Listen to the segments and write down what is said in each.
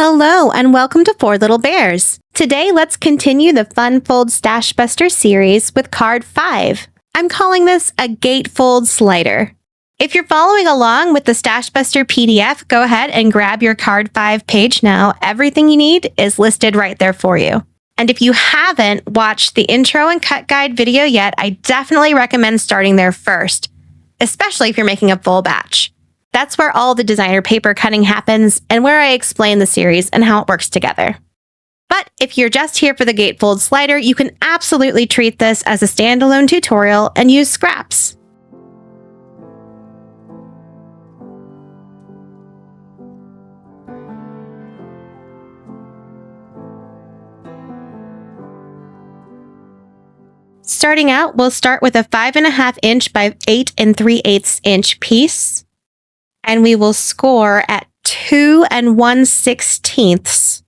Hello and welcome to Four Little Bears. Today, let's continue the Fun Fold Stash Buster series with card 5. I'm calling this a Gatefold Slider. If you're following along with the Stash Buster PDF, go ahead and grab your card 5 page now. Everything you need is listed right there for you. And if you haven't watched the intro and cut guide video yet, I definitely recommend starting there first, especially if you're making a full batch. That's where all the designer paper cutting happens and where I explain the series and how it works together. But if you're just here for the Gatefold Slider, you can absolutely treat this as a standalone tutorial and use scraps. Starting out, we'll start with a 5.5 inch by 8 3/8 inch piece. And we will score at 2 1/16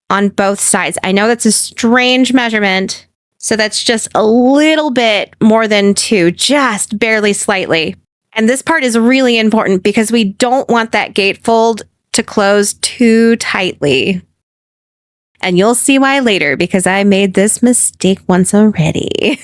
on both sides. I know that's a strange measurement, so that's just a little bit more than 2, just barely slightly. And this part is really important because we don't want that gatefold to close too tightly. And you'll see why later because I made this mistake once already.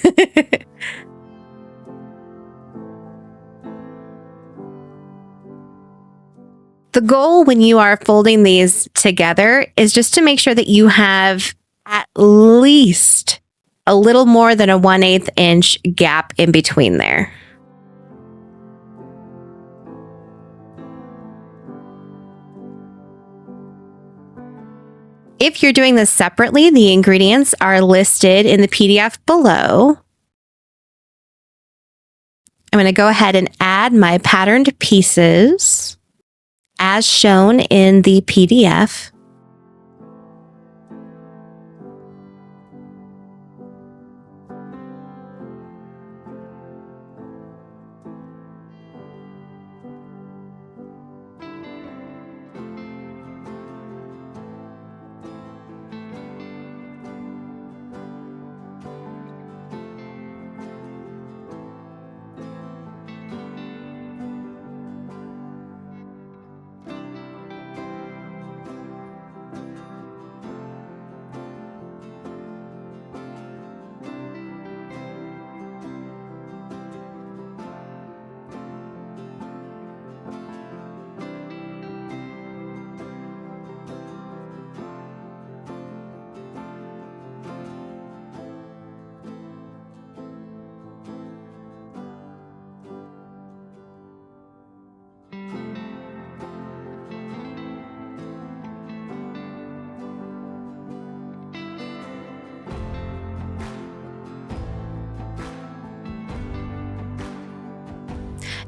The goal when you are folding these together is just to make sure that you have at least a little more than a 1/8 inch gap in between there. If you're doing this separately, the ingredients are listed in the PDF below. I'm going to go ahead and add my patterned pieces as shown in the PDF.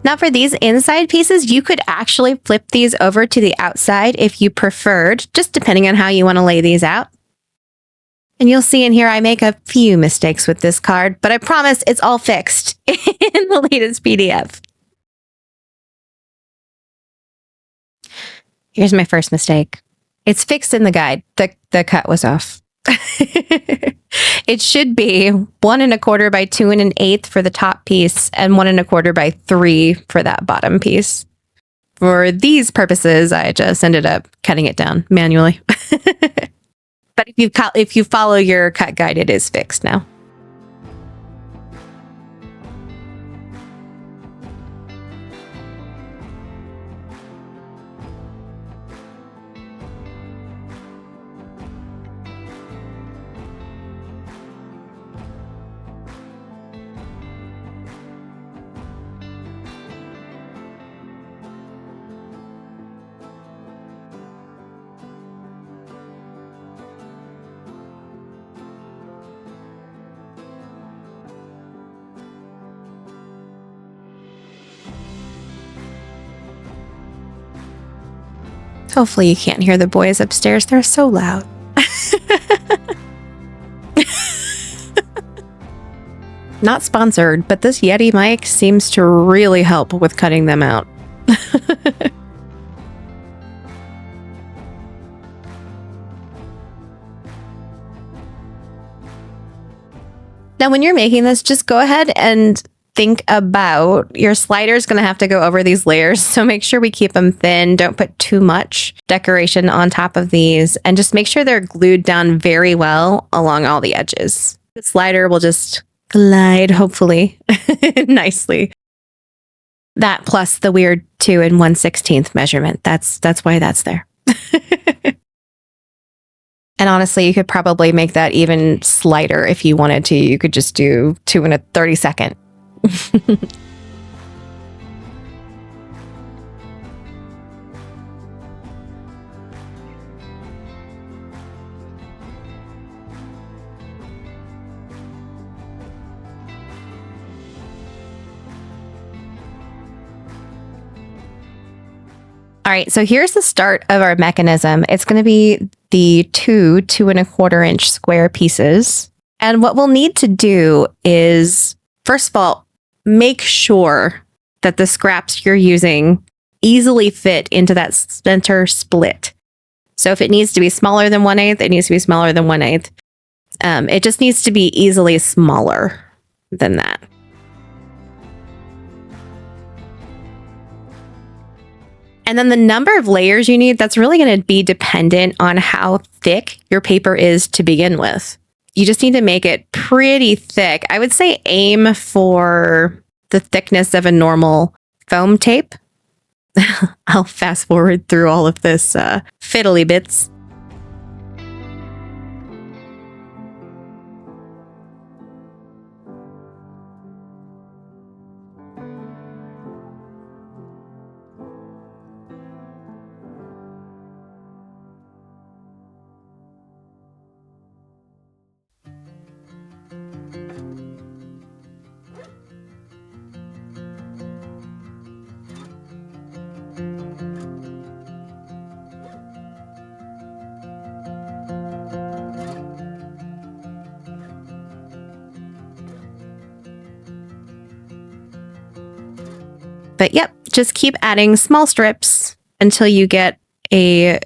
Now for these inside pieces, you could actually flip these over to the outside if you preferred, just depending on how you want to lay these out. And you'll see in here I make a few mistakes with this card, but I promise it's all fixed in the latest PDF. Here's my first mistake. It's fixed in the guide. The cut was off. It should be 1 1/4 by 2 1/8 for the top piece and 1 1/4 by 3 for that bottom piece. For these purposes, I just ended up cutting it down manually. But if you follow your cut guide, it is fixed now. Hopefully you can't hear the boys upstairs. They're so loud. Not sponsored, but this Yeti mic seems to really help with cutting them out. Now, when you're making this, just go ahead and think about your slider is going to have to go over these layers. So make sure we keep them thin. Don't put too much decoration on top of these, and just make sure they're glued down very well along all the edges. The slider will just glide, hopefully, nicely. That plus the weird 2 1/16 measurement. That's why that's there. And honestly, you could probably make that even slighter if you wanted to. You could just do 2 1/32. All right, so here's the start of our mechanism. It's going to be the 2 2¼ inch square pieces. And what we'll need to do is, first of all, make sure that the scraps you're using easily fit into that center split. So if it needs to be smaller than 1/8, it needs to be smaller than 1/8. It just needs to be easily smaller than that. And then the number of layers you need, that's really going to be dependent on how thick your paper is to begin with. You just need to make it pretty thick. I would say aim for the thickness of a normal foam tape. I'll fast forward through all of this fiddly bits. But yep, just keep adding small strips until you get a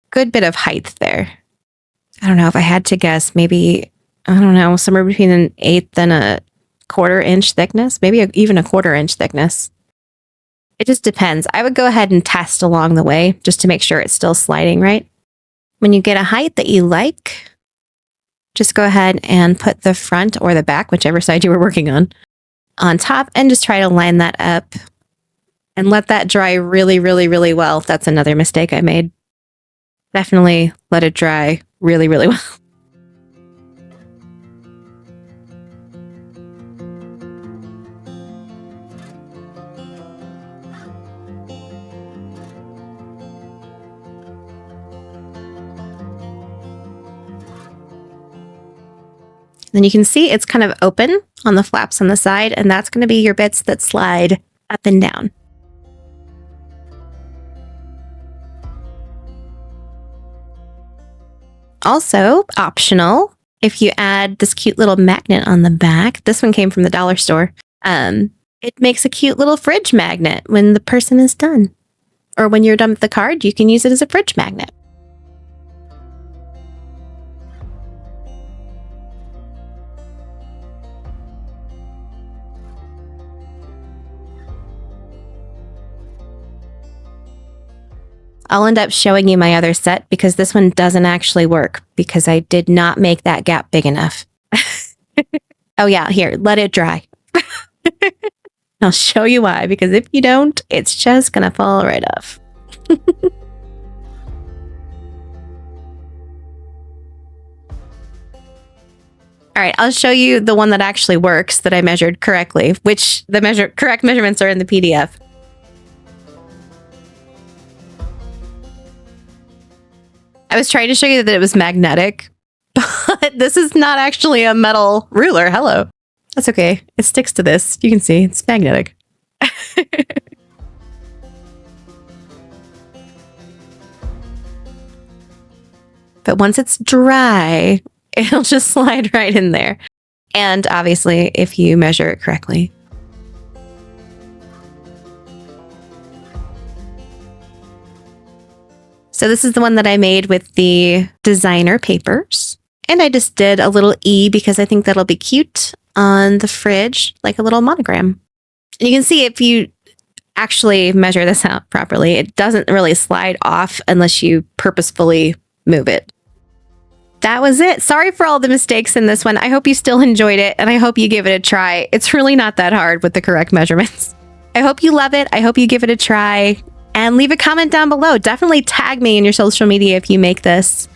good bit of height there. I don't know, if I had to guess, maybe, I don't know, somewhere between 1/8 and 1/4 inch thickness, maybe even 1/4 inch thickness. It just depends. I would go ahead and test along the way just to make sure it's still sliding right. When you get a height that you like, just go ahead and put the front or the back, whichever side you were working on top, and just try to line that up. And let that dry really, really, really well. That's another mistake I made. Definitely let it dry really, really well. Then you can see it's kind of open on the flaps on the side, and that's going to be your bits that slide up and down. Also, optional, if you add this cute little magnet on the back, this one came from the dollar store, it makes a cute little fridge magnet when the person is done. Or when you're done with the card, you can use it as a fridge magnet. I'll end up showing you my other set because this one doesn't actually work because I did not make that gap big enough. Oh yeah, here, let it dry. I'll show you why, because if you don't, it's just gonna fall right off. All right, I'll show you the one that actually works that I measured correctly, which the correct measurements are in the PDF. I was trying to show you that it was magnetic, but this is not actually a metal ruler. Hello. That's okay. It sticks to this. You can see it's magnetic. But once it's dry, it'll just slide right in there. And obviously, if you measure it correctly. So this is the one that I made with the designer papers. And I just did a little E because I think that'll be cute on the fridge, like a little monogram. You can see if you actually measure this out properly, it doesn't really slide off unless you purposefully move it. That was it. Sorry for all the mistakes in this one. I hope you still enjoyed it, and I hope you give it a try. It's really not that hard with the correct measurements. I hope you love it. I hope you give it a try, and leave a comment down below. Definitely tag me in your social media if you make this.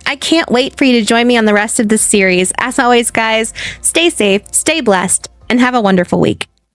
I can't wait for you to join me on the rest of this series. As always, guys, stay safe, stay blessed, and have a wonderful week.